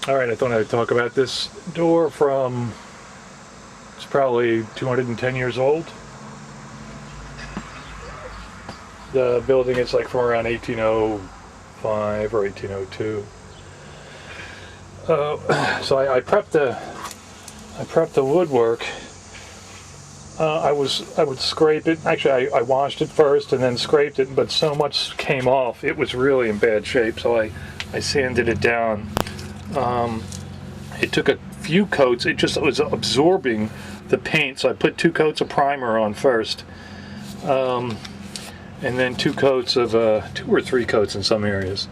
Alright, I thought I'd talk about this door from, it's probably 210 years old. The building is like from around 1805 or 1802. So I prepped the woodwork. I would scrape it. Actually, I washed it first and then scraped it, but so much came off. It was really in bad shape, so I sanded it down. It took a few coats. It was absorbing the paint, so I put 2 coats of primer on first, and then 2 coats of 2 or 3 coats in some areas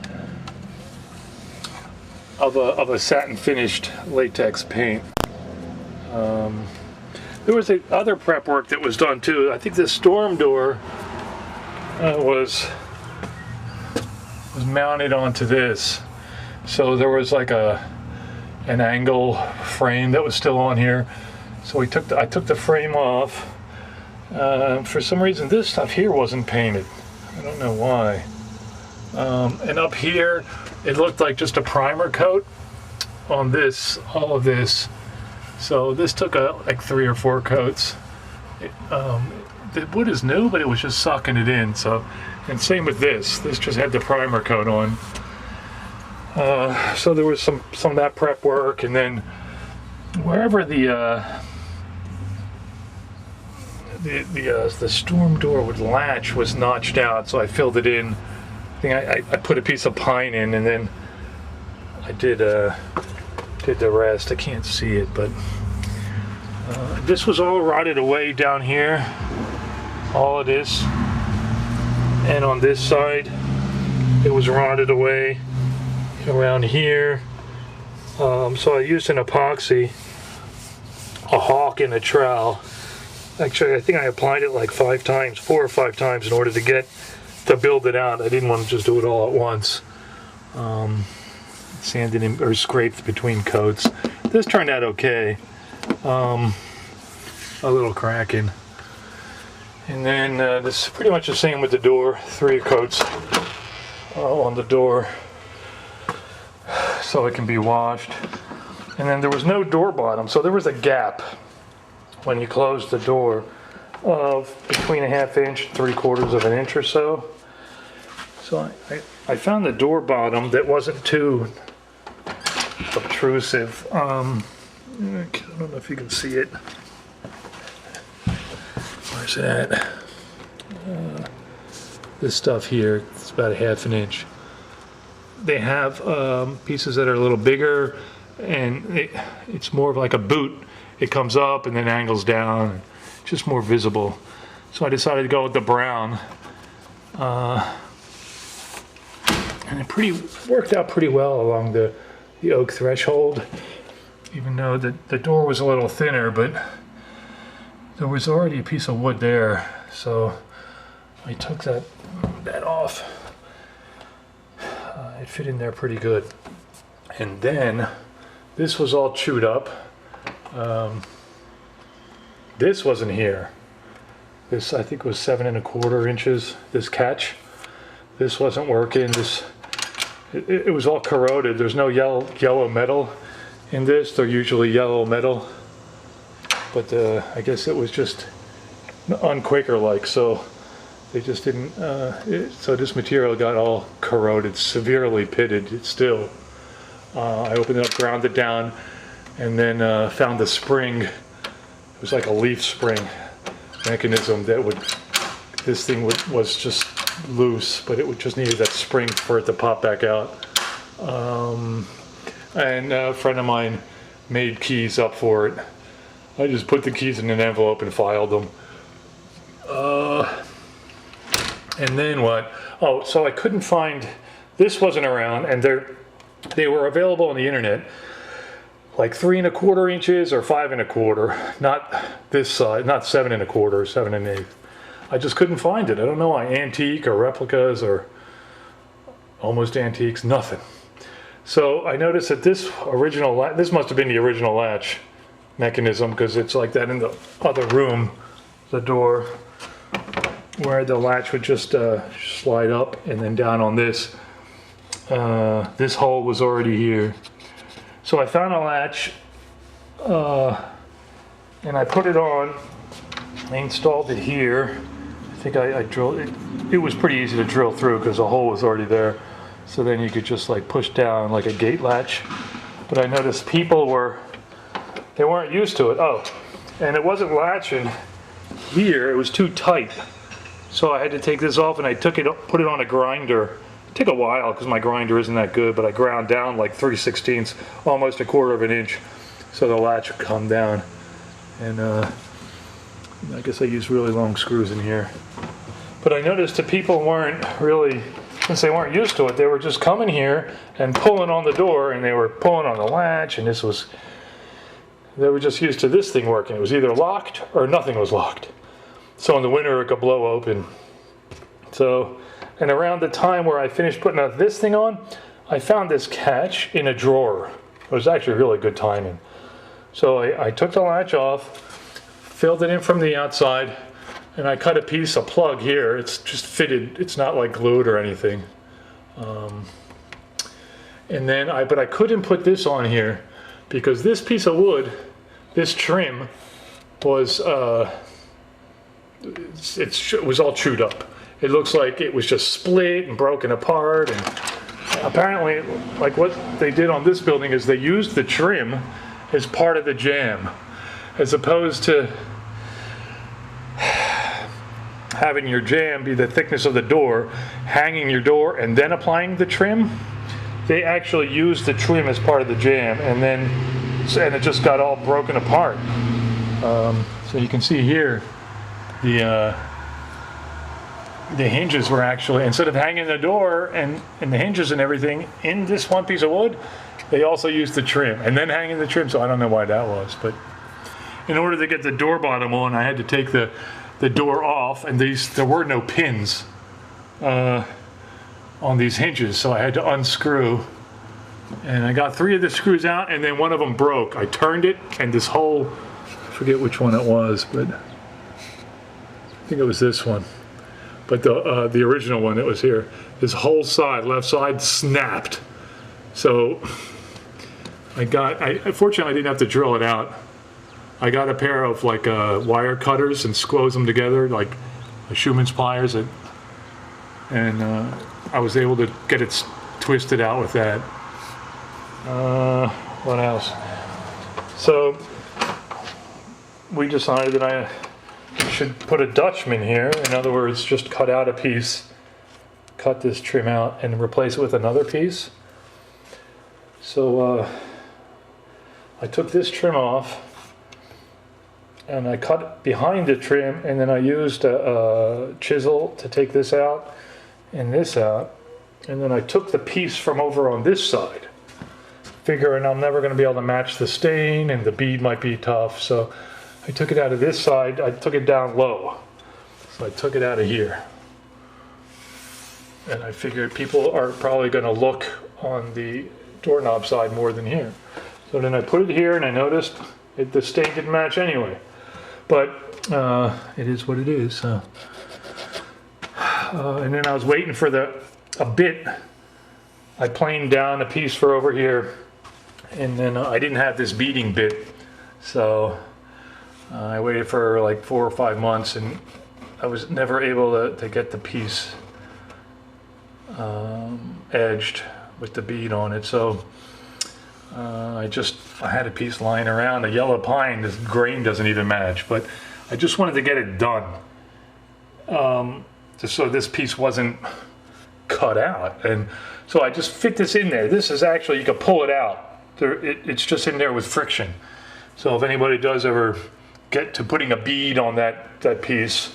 of a satin finished latex paint. There was other prep work that was done too. I think the storm door was mounted onto this, so there was like an angle frame that was still on here. So I took the frame off. For some reason, this stuff here wasn't painted. I don't know why. And up here, it looked like just a primer coat on this, all of this. So this took like 3 or 4 coats. The wood is new, but it was just sucking it in. So, and same with this. This just had the primer coat on. So there was some of that prep work, and then wherever the storm door would latch was notched out, so I filled it in. I think I put a piece of pine in, and then I did the rest. I can't see it, but this was all rotted away down here, all of this, and on this side it was rotted away around here. So I used an epoxy, a hawk, and a trowel. Actually, I think I applied it like 4 or 5 times in order to build it out. I didn't want to just do it all at once. Sanded in, or scraped between coats. This turned out okay. A little cracking. And then this is pretty much the same with the door. 3 coats on the door, so it can be washed. And then there was no door bottom, so there was a gap when you closed the door of between 1/2 inch and 3/4 of an inch or so. So I found the door bottom that wasn't too obtrusive. I don't know if you can see it. Where's it at? This stuff here, it's about 1/2 inch. They have pieces that are a little bigger, and it's more of like a boot. It comes up and then angles down, just more visible. So I decided to go with the brown, and it worked out pretty well along the oak threshold, even though the door was a little thinner, but there was already a piece of wood there, so I took that off. It fit in there pretty good. And then this was all chewed up. This wasn't here. This, I think, was 7 1/4 inches. This catch, this wasn't working. It was all corroded. There's no yellow metal in this. They're usually yellow metal, but I guess it was just un-Quaker-like, so they just didn't. So this material got all corroded, severely pitted. It's still. I opened it up, ground it down, and then found the spring. It was like a leaf spring mechanism that this thing was just loose, but it just needed that spring for it to pop back out. And a friend of mine made keys up for it. I just put the keys in an envelope and filed them. And then what? Oh, so I couldn't find, this wasn't around, and they were available on the internet, like 3 1/4 inches or 5 1/4, not this side, not 7 1/4 or 7 1/8. I just couldn't find it. I don't know why. Antique or replicas or almost antiques, nothing. So I noticed that this must have been the original latch mechanism, because it's like that in the other room, the door, where the latch would just slide up and then down on this. This hole was already here. So I found a latch, and I put it on. I installed it here. I think I drilled it. It was pretty easy to drill through because the hole was already there. So then you could just like push down like a gate latch. But I noticed people they weren't used to it. Oh, and it wasn't latching here. It was too tight. So I had to take this off, and I put it on a grinder. It took a while because my grinder isn't that good, but I ground down like 3/16, almost a quarter of an inch, so the latch would come down. And I guess I used really long screws in here. But I noticed the people weren't really, since they weren't used to it, they were just coming here and pulling on the door, and they were pulling on the latch, and they were just used to this thing working. It was either locked or nothing was locked. So in the winter it could blow open. So, and around the time where I finished putting this thing on, I found this catch in a drawer. It was actually really good timing. So I took the latch off, filled it in from the outside, and I cut a piece of plug here. It's just fitted, it's not like glued or anything. And then but I couldn't put this on here because this piece of wood, this trim, was it was all chewed up. It looks like it was just split and broken apart, and apparently like what they did on this building is they used the trim as part of the jamb, as opposed to having your jamb be the thickness of the door, hanging your door and then applying the trim. They actually used the trim as part of the jamb, and it just got all broken apart. So you can see here the hinges were actually, instead of hanging the door and the hinges and everything in this one piece of wood, they also used the trim and then hanging the trim. So I don't know why that was, but in order to get the door bottom on, I had to take the door off, and there were no pins on these hinges, so I had to unscrew, and I got 3 of the screws out, and then one of them broke. I turned it, and this whole, I forget which one it was, but I think it was this one, but the original one that was here, this whole side, left side, snapped. So fortunately I didn't have to drill it out. I got a pair of like wire cutters and squoze them together like Schuman's pliers, and I was able to get it twisted out with that. What else? So we decided that I should put a Dutchman here. In other words, just cut out a piece, cut this trim out, and replace it with another piece. So I took this trim off, and I cut behind the trim, and then I used a chisel to take this out and this out, and then I took the piece from over on this side, figuring I'm never going to be able to match the stain, and the bead might be tough, so I took it out of this side. I took it down low, so I took it out of here, and I figured people are probably going to look on the doorknob side more than here. So then I put it here, and I noticed the stain didn't match anyway. But it is what it is. And then I was waiting for a bit. I planed down a piece for over here, and then I didn't have this beading bit, so I waited for like 4 or 5 months, and I was never able to get the piece edged with the bead on it. So I had a piece lying around, a yellow pine. This grain doesn't even match, but I just wanted to get it done, just so this piece wasn't cut out. And so I just fit this in there. This is actually, you can pull it out. It's just in there with friction. So if anybody does ever get to putting a bead on that piece,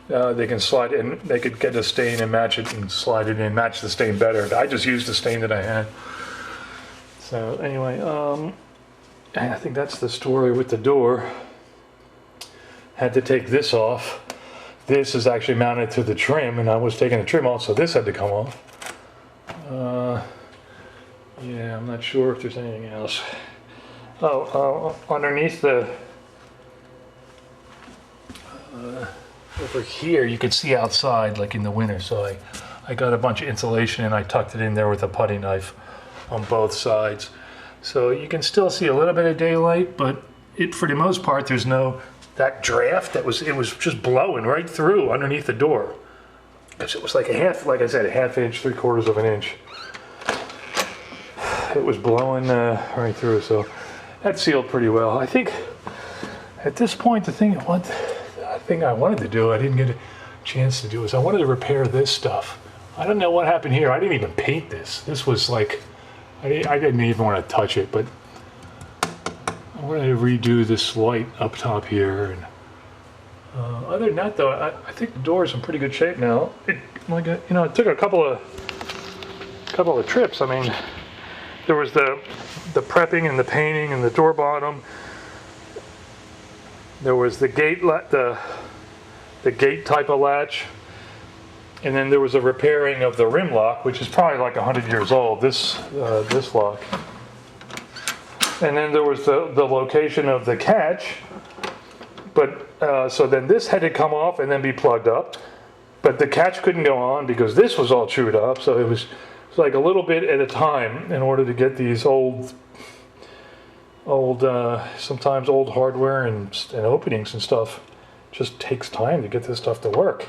they can slide in. They could get a stain and match it and slide it in, match the stain better. I just used the stain that I had. So anyway, I think that's the story with the door. Had to take this off. This is actually mounted to the trim, and I was taking the trim off, so this had to come off. Yeah, I'm not sure if there's anything else. Underneath the over here, you could see outside, like in the winter. So I got a bunch of insulation, and I tucked it in there with a putty knife on both sides. So you can still see a little bit of daylight, but for the most part, there's no, that draft it was just blowing right through underneath the door. Because it was like like I said, a half inch, 3/4 of an inch. It was blowing right through, so that sealed pretty well. I think at this point, the thing I wanted to do, I didn't get a chance to do, is I wanted to repair this stuff. I don't know what happened here. I didn't even paint this. This was like, I didn't even want to touch it, but I wanted to redo this light up top here. And other than that, though, I think the door is in pretty good shape now. It took a couple of trips. I mean, there was the prepping and the painting and the door bottom. There was the gate the gate type of latch, and then there was a repairing of the rim lock, which is probably like 100 years old. This lock, and then there was the location of the catch. But so then this had to come off and then be plugged up, but the catch couldn't go on because this was all chewed up. So it was like a little bit at a time in order to get these old sometimes old hardware and openings and stuff. Just takes time to get this stuff to work.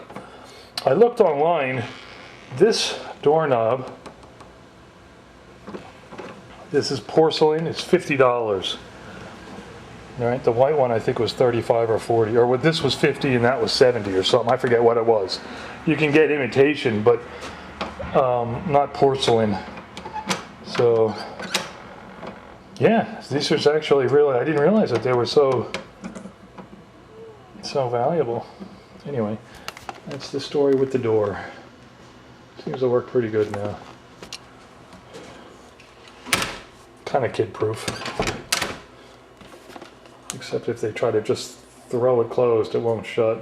I looked online. This doorknob, this is porcelain. It's $50. All right, the white one I think was 35 or 40, or this was 50 and that was 70 or something. I forget what it was. You can get imitation, but not porcelain. So yeah, these are actually really, I didn't realize that they were so valuable. Anyway, that's the story with the door. Seems to work pretty good now. Kind of kid-proof. Except if they try to just throw it closed, it won't shut.